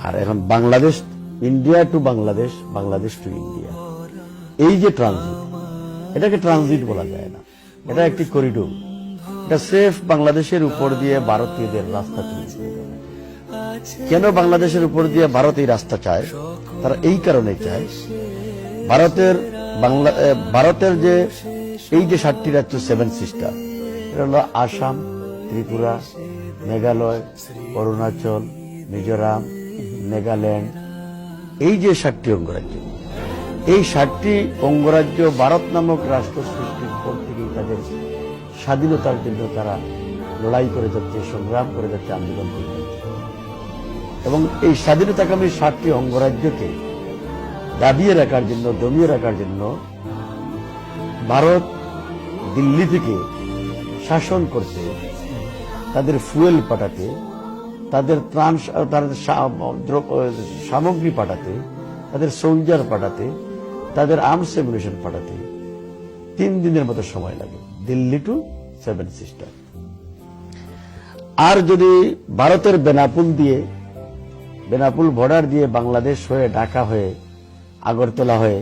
আর এখন Bangladesh, India to Bangladesh, Bangladesh to India, এই যে ট্রানজিট, এটাকে ট্রানজিট বলা যায় না, এটা একটি করিডোর। এটা সেফ বাংলাদেশের উপর দিয়ে ভারতীয়দের রাস্তা তৈরি করে দেবে। কেন বাংলাদেশের উপর দিয়ে ভারত এই রাস্তা চায়? তারা এই কারণে চায়, ভারতের যে এই যে 7টি রাজ্য, 7 সিস্টার, এটা হলো আসাম, ত্রিপুরা, মেঘালয়, অরুণাচল, মিজোরাম, নাগাল্যান্ড, এই যে 7টি অঙ্গরাজ্য, এই 7টি অঙ্গরাজ্য ভারত নামক রাষ্ট্র সৃষ্টির পর থেকেই তাদের স্বাধীনতার জন্য তারা লড়াই করে যাচ্ছে, সংগ্রাম করে যাচ্ছে, আন্দোলন করে যাচ্ছে। এবং এই স্বাধীনতাকামী 7টি অঙ্গরাজ্যকে দাবিয়ে রাখার জন্য, দমিয়ে রাখার জন্য ভারত দিল্লি থেকে শাসন করতে, তাদের ফুয়েল পাঠাতে, তাদের ত্রাণ, তাদের সামগ্রী পাঠাতে, তাদের সোলজার পাঠাতে, তাদের আর্মস অ্যামিউনিশন পাঠাতে 3 দিনের মতো সময় লাগে, দিল্লি টু 7 সিস্টার। আর যদি ভারতের বেনাপুল বর্ডার দিয়ে বাংলাদেশ হয়ে, ঢাকা হয়ে, আগরতলা হয়ে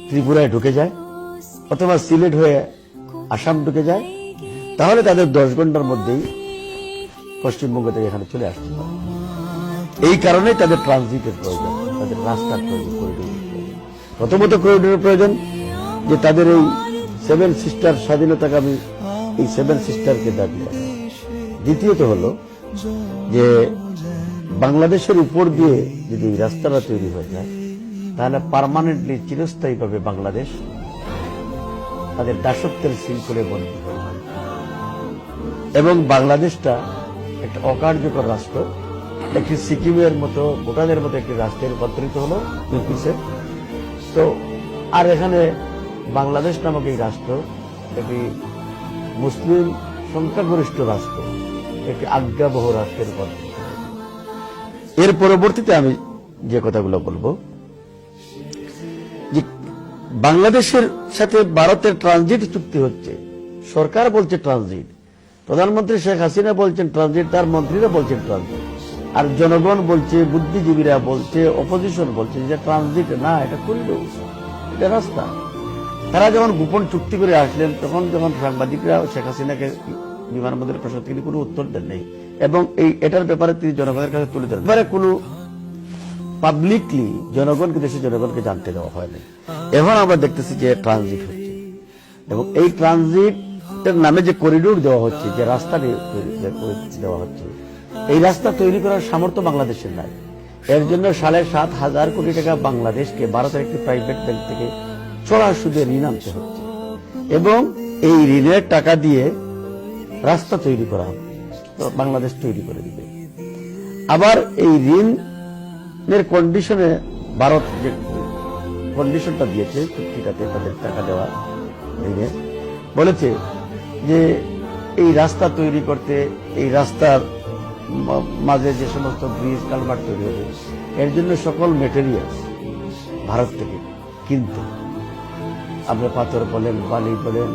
ত্রিপুরায় ঢুকে যায়, অথবা সিলেট হয়ে আসাম ঢুকে যায়, তাহলে তাদের 10 ঘন্টার মধ্যেই পশ্চিমবঙ্গ থেকে এখানে চলে আসতে পারে। এই কারণে তাদের ট্রানজিটের প্রয়োজন, তাদের রাস্তার প্রয়োজন, করিডোরের প্রয়োজন। প্রথমত করিডোরের প্রয়োজন, যে তাদের এই 7 সিস্টার স্বাধীনতাকামী এই 7 সিস্টারকে দাবি করে। দ্বিতীয়ত হলো যে বাংলাদেশের উপর দিয়ে যদি এই রাস্তাটা তৈরি হয়ে যায়, তাহলে পার্মানেন্টলি, চিরস্থায়ীভাবে বাংলাদেশ তাদের দাসত্বের শৃঙ্খলে বন্দী হয়ে যায় এবং বাংলাদেশটা একটা অকার্যকর রাষ্ট্র, একটি সিকিমের মতো, ভুটানের মতো একটি রাষ্ট্রে রূপান্তরিত হলো ইউপিসে। তো আর এখানে বাংলাদেশ নামক এই রাষ্ট্র একটি মুসলিম সংখ্যাগরিষ্ঠ রাষ্ট্র, একটি আজ্ঞাবহ রাষ্ট্রের রূপান্তরিত। এর পরবর্তীতে আমি যে কথাগুলো বলবো, যে বাংলাদেশের সাথে ভারতের ট্রানজিট চুক্তি হচ্ছে, সরকার বলছে ট্রানজিট, প্রধানমন্ত্রী শেখ হাসিনা বলছেন ট্রানজিট, তার মন্ত্রীরা বলছেন ট্রানজিট, আর জনগণ বলছে, বুদ্ধিজীবীরা বলছে, অপোজিশন বলছে যে ট্রানজিট না, এটা করিডোর, এটা রাস্তা। তারা যখন গোপন চুক্তি করে আসলেন, তখন যখন সাংবাদিকরা শেখ হাসিনাকে বিমানবন্দরের প্রশ্ন তিনি কোনো উত্তর দেন নাই এবং এটার ব্যাপারে তিনি জনগণের কাছে তুলে ধরেন, এবারে কোনো পাবলিকলি জনগণকে, দেশের জনগণকে জানতে দেওয়া হয়নি। এখন আমরা দেখতেছি যে ট্রানজিট হচ্ছে এবং এই ট্রানজিটের নামে যে করিডোর দেওয়া হচ্ছে, যে রাস্তা দেওয়া হচ্ছে, এই রাস্তা তৈরি করার সামর্থ্য বাংলাদেশের নাই। এর জন্য 7,500 কোটি টাকা বাংলাদেশকে ভারতের একটি প্রাইভেট ব্যাংক থেকে চড়া সুদে ঋণ আনতে হচ্ছে এবং এই ঋণের টাকা দিয়ে রাস্তা তৈরি করা হবে, বাংলাদেশ তৈরি করে দিবে। আবার এই ঋণের কন্ডিশনে ভারত যে কন্ডিশনটা দিয়েছে চুক্তিটাতে, তাদের টাকা দেওয়া ঋণে বলেছে যে এই রাস্তা তৈরি করতে, এই রাস্তার মাঝে যে সমস্ত ব্রিজ, কালভার্ট তৈরি হবে, এর জন্য সকল মেটেরিয়ালস ভারত থেকে কিনতে, আপনি পাথর বলেন, বালি বলেন,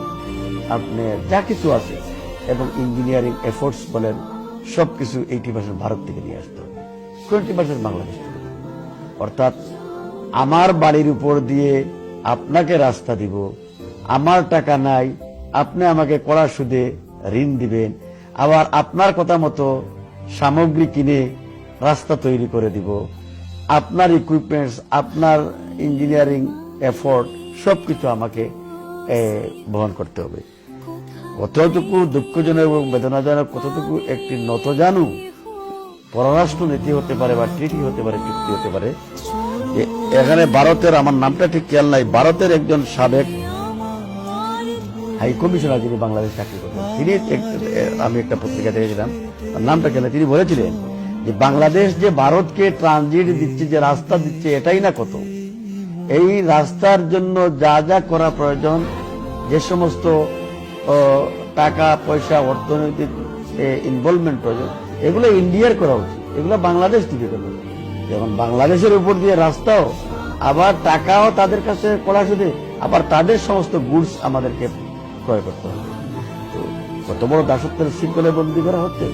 আপনি যা কিছু আছে, এবং ইঞ্জিনিয়ারিং এফোর্টস বলেন, সবকিছু 80% ভারত থেকে নিয়ে আসতে হবে, 20% বাংলাদেশ থেকে। অর্থাৎ আমার বাড়ির উপর দিয়ে আপনাকে রাস্তা দিব, আমার টাকা নাই, আপনি আমাকে কড়া সুদে ঋণ দিবেন, আবার আপনার কথা মতো সামগ্রী কিনে রাস্তা তৈরি করে দিব, আপনার ইকুইপমেন্টস, আপনার ইঞ্জিনিয়ারিং এফোর্ট সবকিছু আমাকে বহন করতে হবে। কতটুকু দুঃখজনক এবং বেদনাজনক, কতটুকু একটি নতজানু পররাষ্ট্র নীতি হতে পারে বা ট্রিটি হতে পারে, চুক্তি হতে পারে। এখানে ভারতের, আমার নামটা ঠিক খেয়াল নাই, ভারতের একজন সাবেক হাই কমিশনার যিনি বাংলাদেশ চাকরি করতেন, তিনি, আমি একটা পত্রিকা দেখেছিলাম, নামটা খেলে, তিনি বলেছিলেন যে বাংলাদেশ যে ভারতকে ট্রানজিট দিচ্ছে, যে রাস্তা দিচ্ছে, এটাই না কত, এই রাস্তার জন্য যা যা করা প্রয়োজন, যে সমস্ত টাকা পয়সা, অর্থনৈতিক ইনভলভমেন্ট প্রয়োজন, এগুলো ইন্ডিয়ার করা উচিত, এগুলো বাংলাদেশ দিকে কেন? যেমন বাংলাদেশের উপর দিয়ে রাস্তাও, আবার টাকাও তাদের কাছে করা সুদে, আবার তাদের সমস্ত গুডস আমাদেরকে ক্রয় করতে হবে। তো কত বড় দাসত্বের শৃঙ্খলে বন্দী করা হচ্ছে।